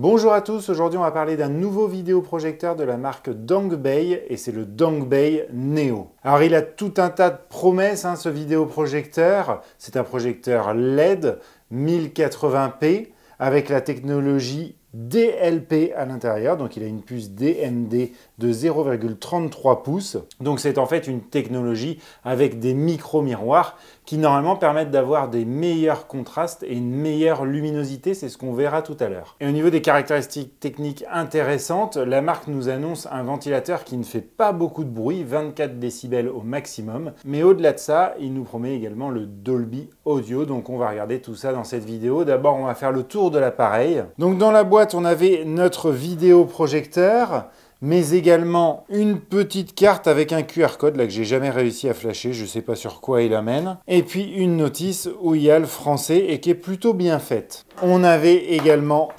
Bonjour à tous, aujourd'hui on va parler d'un nouveau vidéoprojecteur de la marque Dongbei et c'est le Dongbei Neo. Alors il a tout un tas de promesses ce vidéoprojecteur, c'est un projecteur LED 1080p avec la technologie DLP à l'intérieur, donc il a une puce DMD de 0,33 pouces. Donc c'est en fait une technologie avec des micro-miroirs qui normalement permettent d'avoir des meilleurs contrastes et une meilleure luminosité, c'est ce qu'on verra tout à l'heure. Et au niveau des caractéristiques techniques intéressantes, la marque nous annonce un ventilateur qui ne fait pas beaucoup de bruit, 24 décibels au maximum, mais au-delà de ça, il nous promet également le Dolby Audio, donc on va regarder tout ça dans cette vidéo. D'abord, on va faire le tour de l'appareil. Donc dans la boîte, on avait notre vidéoprojecteur, mais également une petite carte avec un QR code là que j'ai jamais réussi à flasher, je sais pas sur quoi il amène. Et puis une notice où il y a le français et qui est plutôt bien faite. On avait également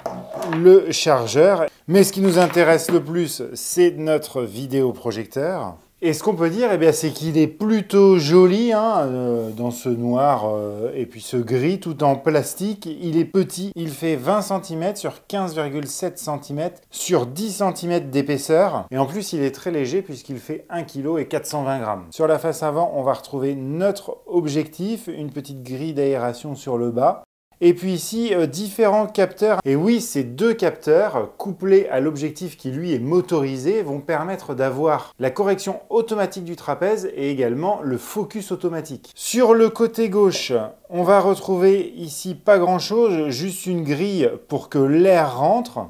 le chargeur, mais ce qui nous intéresse le plus, c'est notre vidéoprojecteur. Et ce qu'on peut dire, c'est qu'il est plutôt joli dans ce noir et puis ce gris tout en plastique. Il est petit, il fait 20 cm sur 15,7 cm sur 10 cm d'épaisseur. Et en plus, il est très léger puisqu'il fait 1 kg et 420 g. Sur la face avant, on va retrouver notre objectif, une petite grille d'aération sur le bas. Et puis ici, différents capteurs. Et oui, ces deux capteurs, couplés à l'objectif qui lui est motorisé, vont permettre d'avoir la correction automatique du trapèze et également le focus automatique. Sur le côté gauche, on va retrouver ici pas grand-chose, juste une grille pour que l'air rentre.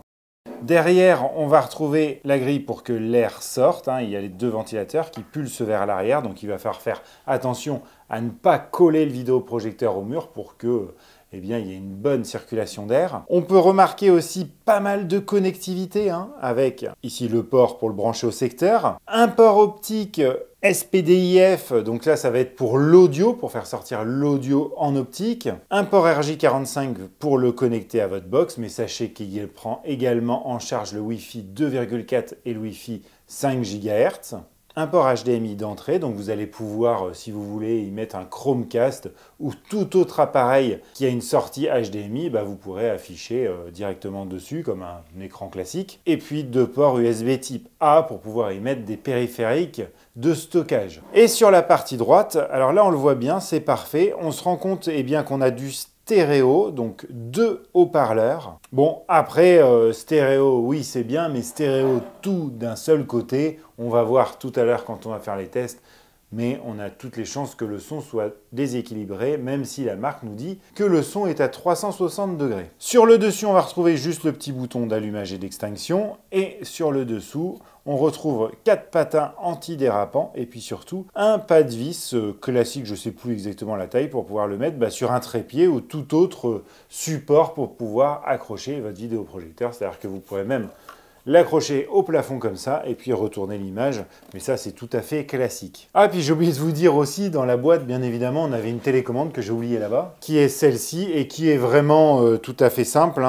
Derrière, on va retrouver la grille pour que l'air sorte. Il y a les deux ventilateurs qui pulsent vers l'arrière, donc il va falloir faire attention à ne pas coller le vidéoprojecteur au mur pour que il y a une bonne circulation d'air. On peut remarquer aussi pas mal de connectivité avec ici le port pour le brancher au secteur, un port optique SPDIF, donc là ça va être pour l'audio, pour faire sortir l'audio en optique, un port RJ45 pour le connecter à votre box, mais sachez qu'il prend également en charge le Wi-Fi 2,4 et le Wi-Fi 5 GHz. Un port HDMI d'entrée, donc vous allez pouvoir, si vous voulez, y mettre un Chromecast ou tout autre appareil qui a une sortie HDMI, vous pourrez afficher directement dessus comme un écran classique. Et puis deux ports USB type A pour pouvoir y mettre des périphériques de stockage. Et sur la partie droite, alors là on le voit bien, c'est parfait. On se rend compte qu'on a du stéréo, donc deux haut-parleurs. Bon, après, stéréo, oui, c'est bien, mais stéréo tout d'un seul côté, on va voir tout à l'heure quand on va faire les tests, mais on a toutes les chances que le son soit déséquilibré, même si la marque nous dit que le son est à 360 degrés. Sur le dessus, on va retrouver juste le petit bouton d'allumage et d'extinction, et sur le dessous, on retrouve 4 patins antidérapants et puis surtout un pas de vis classique, je ne sais plus exactement la taille, pour pouvoir le mettre sur un trépied ou tout autre support pour pouvoir accrocher votre vidéoprojecteur. C'est-à-dire que vous pourrez même l'accrocher au plafond comme ça et puis retourner l'image, mais ça c'est tout à fait classique. Ah, puis j'ai oublié de vous dire aussi, dans la boîte bien évidemment on avait une télécommande que j'ai oubliée là-bas, qui est celle-ci et qui est vraiment tout à fait simple,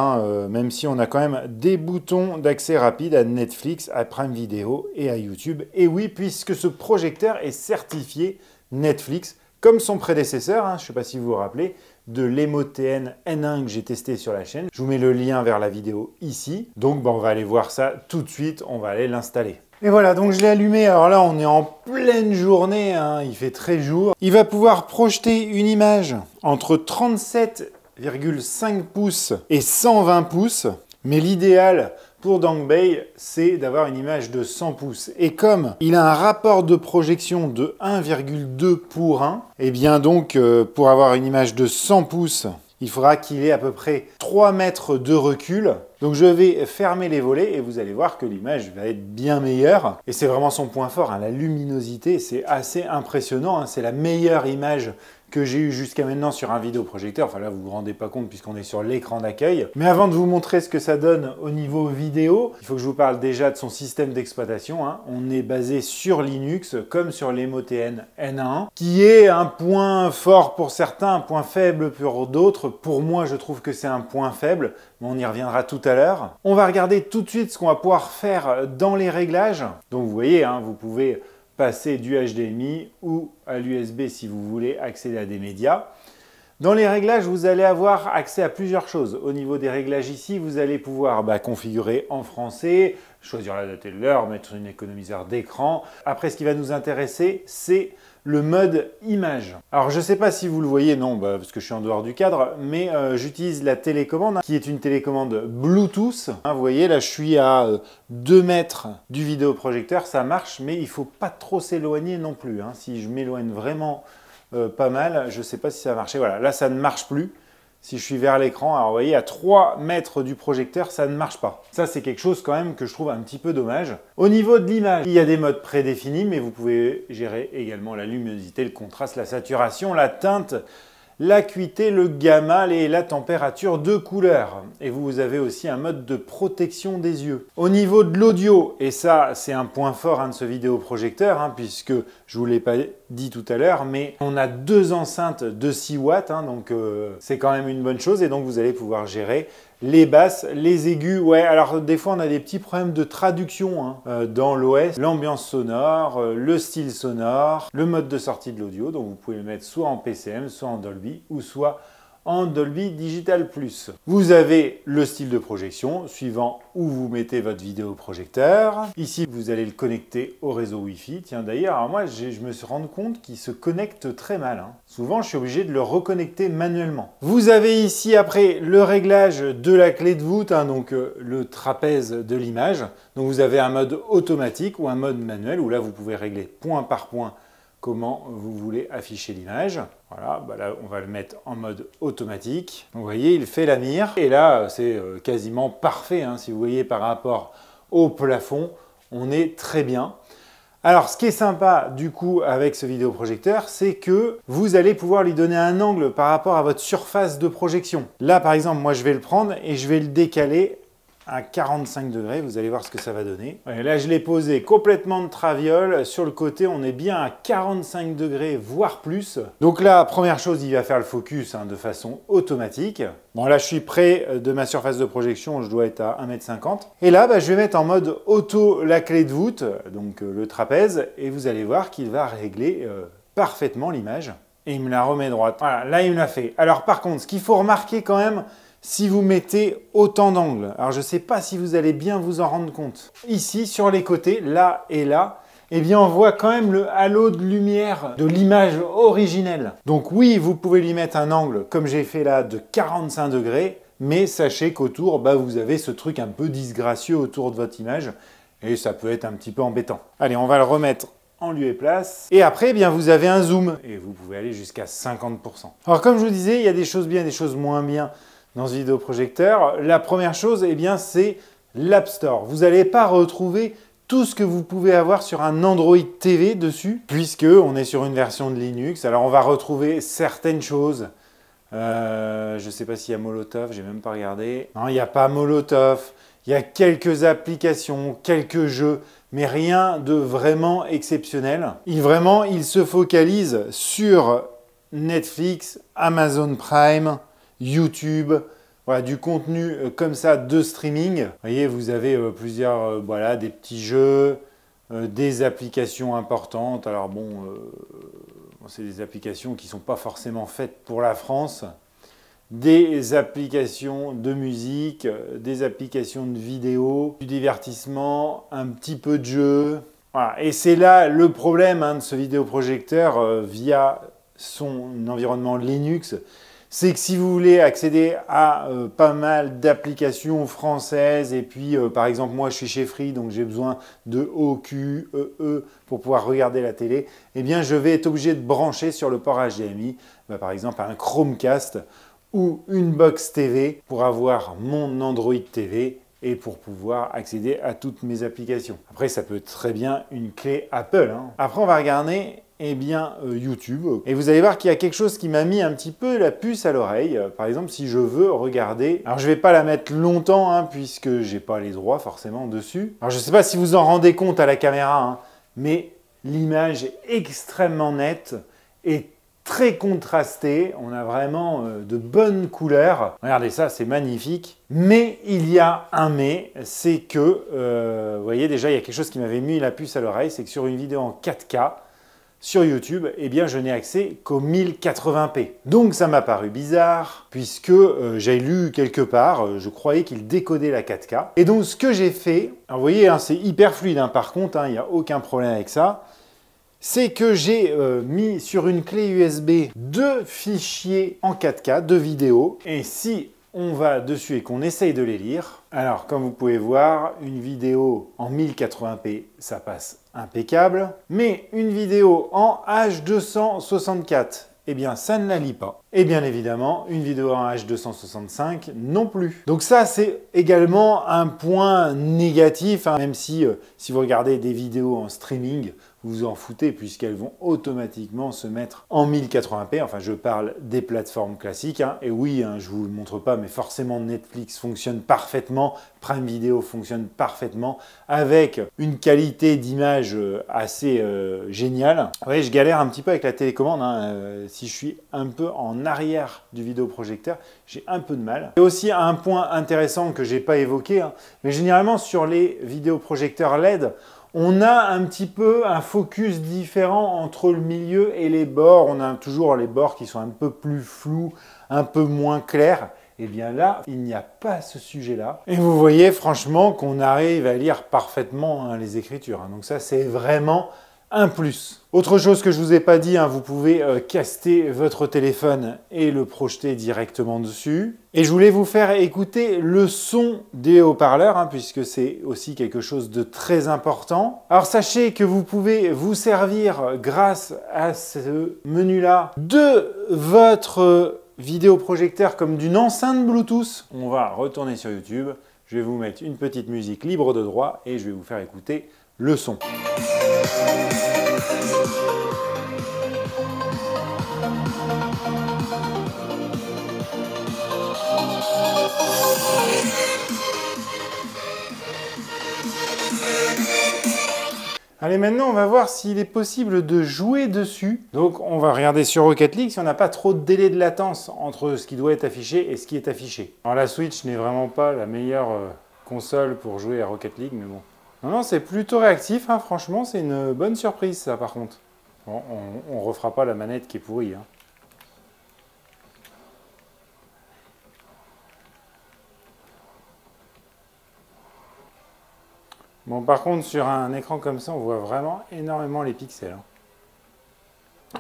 même si on a quand même des boutons d'accès rapide à Netflix, à Prime Video et à YouTube. Et oui, puisque ce projecteur est certifié Netflix, comme son prédécesseur, je ne sais pas si vous vous rappelez, de l'EMO-TN N1 que j'ai testé sur la chaîne. Je vous mets le lien vers la vidéo ici. Donc on va aller voir ça tout de suite, on va aller l'installer. Et voilà, donc je l'ai allumé. Alors là, on est en pleine journée, il fait très jour. Il va pouvoir projeter une image entre 37,5 pouces et 120 pouces. Mais l'idéal pour Dongbei, c'est d'avoir une image de 100 pouces. Et comme il a un rapport de projection de 1,2 pour 1, pour avoir une image de 100 pouces, il faudra qu'il ait à peu près 3 mètres de recul. Donc je vais fermer les volets et vous allez voir que l'image va être bien meilleure. Et c'est vraiment son point fort, la luminosité, c'est assez impressionnant. C'est la meilleure image que j'ai eu jusqu'à maintenant sur un vidéoprojecteur. Enfin là, vous ne vous rendez pas compte puisqu'on est sur l'écran d'accueil. Mais avant de vous montrer ce que ça donne au niveau vidéo, il faut que je vous parle déjà de son système d'exploitation. On est basé sur Linux, comme sur l'EMO-TN N1, qui est un point fort pour certains, un point faible pour d'autres. Pour moi, je trouve que c'est un point faible, mais on y reviendra tout à l'heure. On va regarder tout de suite ce qu'on va pouvoir faire dans les réglages. Donc vous voyez, vous pouvez passer du HDMI ou à l'USB si vous voulez accéder à des médias. Dans les réglages, vous allez avoir accès à plusieurs choses. Au niveau des réglages ici, vous allez pouvoir configurer en français, choisir la date et l'heure, mettre un économiseur d'écran. Après, ce qui va nous intéresser, c'est le mode image. Alors je ne sais pas si vous le voyez, non, parce que je suis en dehors du cadre, mais j'utilise la télécommande, qui est une télécommande Bluetooth. Vous voyez, là je suis à 2 mètres du vidéoprojecteur, ça marche, mais il ne faut pas trop s'éloigner non plus. Si je m'éloigne vraiment pas mal, je ne sais pas si ça va marcher. Voilà, là ça ne marche plus. Si je suis vers l'écran, alors vous voyez, à 3 mètres du projecteur, ça ne marche pas. Ça, c'est quelque chose quand même que je trouve un petit peu dommage. Au niveau de l'image, il y a des modes prédéfinis, mais vous pouvez gérer également la luminosité, le contraste, la saturation, la teinte, l'acuité, le gamma et la température de couleur. Et vous avez aussi un mode de protection des yeux. Au niveau de l'audio, et ça c'est un point fort de ce vidéoprojecteur, puisque je ne vous l'ai pas dit tout à l'heure, mais on a 2 enceintes de 6 watts, donc c'est quand même une bonne chose. Et donc vous allez pouvoir gérer les basses, les aigus. Ouais, alors des fois on a des petits problèmes de traduction dans l'OS, l'ambiance sonore, le style sonore, le mode de sortie de l'audio. Donc vous pouvez le mettre soit en PCM, soit en Dolby, ou soit en Dolby Digital Plus. Vous avez le style de projection suivant où vous mettez votre vidéoprojecteur. Ici, vous allez le connecter au réseau Wi-Fi. Tiens, d'ailleurs, alors moi, je me suis rendu compte qu'il se connecte très mal. Souvent, je suis obligé de le reconnecter manuellement. Vous avez ici, après, le réglage de la clé de voûte, donc le trapèze de l'image. Donc, vous avez un mode automatique ou un mode manuel où là, vous pouvez régler point par point comment vous voulez afficher l'image. Voilà, là on va le mettre en mode automatique. Vous voyez, il fait la mire. Et là, c'est quasiment parfait. Si vous voyez par rapport au plafond, on est très bien. Alors, ce qui est sympa du coup avec ce vidéoprojecteur, c'est que vous allez pouvoir lui donner un angle par rapport à votre surface de projection. Là, par exemple, moi je vais le prendre et je vais le décaler à 45 degrés, vous allez voir ce que ça va donner. Et là, je l'ai posé complètement de traviole. Sur le côté, on est bien à 45 degrés, voire plus. Donc là, première chose, il va faire le focus de façon automatique. Bon, là, je suis près de ma surface de projection, je dois être à 1,50 m. Et là, je vais mettre en mode auto la clé de voûte, donc le trapèze, et vous allez voir qu'il va régler parfaitement l'image. Et il me la remet droite. Voilà, là, il me l'a fait. Alors par contre, ce qu'il faut remarquer quand même, si vous mettez autant d'angles, alors je ne sais pas si vous allez bien vous en rendre compte. Ici, sur les côtés, là et là, eh bien on voit quand même le halo de lumière de l'image originelle. Donc oui, vous pouvez lui mettre un angle, comme j'ai fait là, de 45 degrés, mais sachez qu'autour, vous avez ce truc un peu disgracieux autour de votre image, et ça peut être un petit peu embêtant. Allez, on va le remettre en lieu et place. Et après, vous avez un zoom, et vous pouvez aller jusqu'à 50%. Alors comme je vous disais, il y a des choses bien et des choses moins bien dans ce vidéoprojecteur. La première chose, c'est l'App Store. Vous n'allez pas retrouver tout ce que vous pouvez avoir sur un Android TV dessus, puisque on est sur une version de Linux. Alors on va retrouver certaines choses. Je ne sais pas s'il y a Molotov, j'ai même pas regardé. Non, il n'y a pas Molotov. Il y a quelques applications, quelques jeux, mais rien de vraiment exceptionnel. Il se focalise sur Netflix, Amazon Prime, YouTube, voilà, du contenu comme ça de streaming. Vous voyez, vous avez plusieurs, des petits jeux, des applications importantes. Alors bon, c'est des applications qui ne sont pas forcément faites pour la France. Des applications de musique, des applications de vidéo, du divertissement, un petit peu de jeu. Voilà. Et c'est là le problème de ce vidéoprojecteur via son environnement Linux. C'est que si vous voulez accéder à pas mal d'applications françaises, et puis par exemple moi je suis chez Free, donc j'ai besoin de OQEE pour pouvoir regarder la télé, eh bien je vais être obligé de brancher sur le port HDMI, par exemple un Chromecast ou une box TV pour avoir mon Android TV et pour pouvoir accéder à toutes mes applications. Après ça peut être très bien une clé Apple. Après on va regarder YouTube. Et vous allez voir qu'il y a quelque chose qui m'a mis un petit peu la puce à l'oreille. Par exemple, si je veux regarder... Alors, je ne vais pas la mettre longtemps, puisque je n'ai pas les droits forcément dessus. Alors, je ne sais pas si vous en rendez compte à la caméra, mais l'image est extrêmement nette et très contrastée. On a vraiment de bonnes couleurs. Regardez ça, c'est magnifique. Mais il y a un mais, c'est que, vous voyez déjà, il y a quelque chose qui m'avait mis la puce à l'oreille, c'est que sur une vidéo en 4K, sur YouTube, eh bien je n'ai accès qu'au 1080p. Donc ça m'a paru bizarre, puisque j'ai lu quelque part, je croyais qu'il décodait la 4K. Et donc ce que j'ai fait, alors vous voyez, hein, c'est hyper fluide, hein, par contre, il n'y a aucun problème avec ça, c'est que j'ai mis sur une clé USB 2 fichiers en 4K, 2 vidéos, et si on va dessus et qu'on essaye de les lire, alors comme vous pouvez voir, une vidéo en 1080p, ça passe impeccable, mais une vidéo en H264, eh bien ça ne la lit pas. Et bien évidemment, une vidéo en H265 non plus. Donc ça, c'est également un point négatif, hein, même si vous regardez des vidéos en streaming, vous vous en foutez puisqu'elles vont automatiquement se mettre en 1080p. Enfin, je parle des plateformes classiques. Hein. Et oui, hein, je ne vous le montre pas, mais forcément Netflix fonctionne parfaitement, Prime Video fonctionne parfaitement, avec une qualité d'image assez géniale. Vous voyez, je galère un petit peu avec la télécommande. Hein. Si je suis un peu en arrière du vidéoprojecteur, j'ai un peu de mal. Et aussi un point intéressant que je n'ai pas évoqué, hein, mais généralement sur les vidéoprojecteurs LED, on a un petit peu un focus différent entre le milieu et les bords. On a toujours les bords qui sont un peu plus flous, un peu moins clairs. Et bien là, il n'y a pas ce sujet-là. Et vous voyez franchement qu'on arrive à lire parfaitement hein, les écritures. Hein. Donc ça, c'est vraiment un plus. Autre chose que je ne vous ai pas dit, hein, vous pouvez caster votre téléphone et le projeter directement dessus. Et je voulais vous faire écouter le son des haut-parleurs, hein, puisque c'est aussi quelque chose de très important. Alors sachez que vous pouvez vous servir, grâce à ce menu-là, de votre vidéoprojecteur comme d'une enceinte Bluetooth. On va retourner sur YouTube. Je vais vous mettre une petite musique libre de droit et je vais vous faire écouter le son. Allez, maintenant, on va voir s'il est possible de jouer dessus. Donc, on va regarder sur Rocket League si on n'a pas trop de délai de latence entre ce qui doit être affiché et ce qui est affiché. Alors, la Switch n'est vraiment pas la meilleure console pour jouer à Rocket League, mais bon. Non, non, c'est plutôt réactif, hein. Franchement, c'est une bonne surprise, ça, par contre. Bon, on ne refera pas la manette qui est pourrie, hein. Bon, par contre, sur un écran comme ça, on voit vraiment énormément les pixels.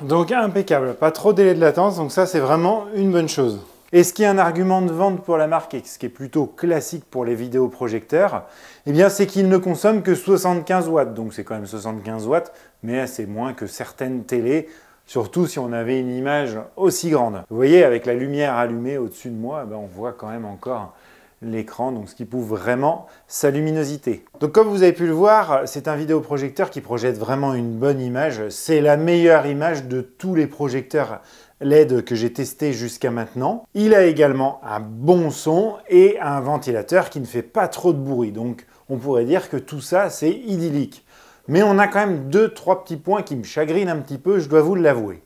Donc, impeccable. Pas trop de délai de latence, donc ça, c'est vraiment une bonne chose. Et ce qui est un argument de vente pour la marque, et ce qui est plutôt classique pour les vidéoprojecteurs, eh bien, c'est qu'il ne consomme que 75 watts. Donc, c'est quand même 75 watts, mais c'est moins que certaines télés, surtout si on avait une image aussi grande. Vous voyez, avec la lumière allumée au-dessus de moi, on voit quand même encore l'écran, donc ce qui prouve vraiment sa luminosité. Donc comme vous avez pu le voir, c'est un vidéoprojecteur qui projette vraiment une bonne image. C'est la meilleure image de tous les projecteurs LED que j'ai testé jusqu'à maintenant. Il a également un bon son et un ventilateur qui ne fait pas trop de bruit. Donc on pourrait dire que tout ça, c'est idyllique. Mais on a quand même 2-3 petits points qui me chagrinent un petit peu, je dois vous l'avouer.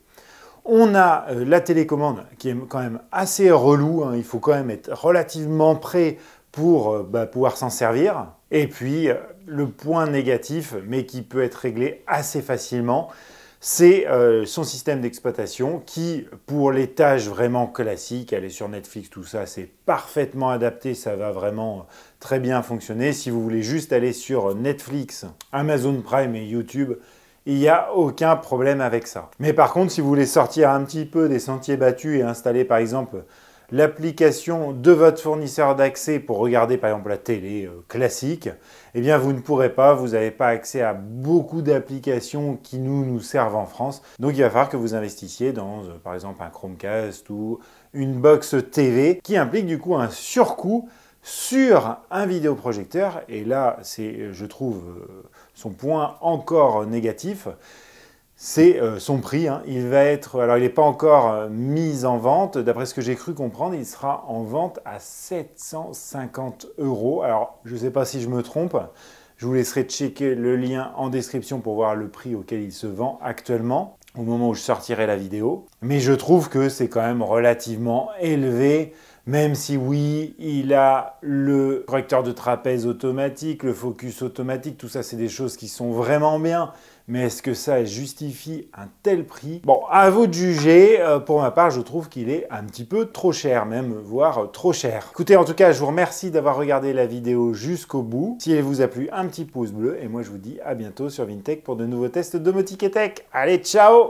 On a la télécommande qui est quand même assez relou, hein. Il faut quand même être relativement prêt pour pouvoir s'en servir. Et puis le point négatif, mais qui peut être réglé assez facilement, c'est son système d'exploitation qui, pour les tâches vraiment classiques, aller sur Netflix, tout ça, c'est parfaitement adapté, ça va vraiment très bien fonctionner. Si vous voulez juste aller sur Netflix, Amazon Prime et YouTube, il n'y a aucun problème avec ça. Mais par contre, si vous voulez sortir un petit peu des sentiers battus et installer par exemple l'application de votre fournisseur d'accès pour regarder par exemple la télé classique, eh bien vous ne pourrez pas, vous n'avez pas accès à beaucoup d'applications qui nous servent en France. Donc il va falloir que vous investissiez dans par exemple un Chromecast ou une box TV qui implique du coup un surcoût sur un vidéoprojecteur. Et là, c'est, je trouve, son point encore négatif, c'est son prix. Hein. Il va être, alors il n'est pas encore mis en vente. D'après ce que j'ai cru comprendre, il sera en vente à 750 €. Alors, je ne sais pas si je me trompe. Je vous laisserai checker le lien en description pour voir le prix auquel il se vend actuellement, au moment où je sortirai la vidéo. Mais je trouve que c'est quand même relativement élevé Même si oui, il a le correcteur de trapèze automatique, le focus automatique, tout ça c'est des choses qui sont vraiment bien. Mais est-ce que ça justifie un tel prix? Bon, à vous de juger. Pour ma part, je trouve qu'il est un petit peu trop cher, même, voire trop cher. Écoutez, en tout cas, je vous remercie d'avoir regardé la vidéo jusqu'au bout. Si elle vous a plu, un petit pouce bleu. Et moi, je vous dis à bientôt sur Vintech pour de nouveaux tests domotique et tech. Allez, ciao!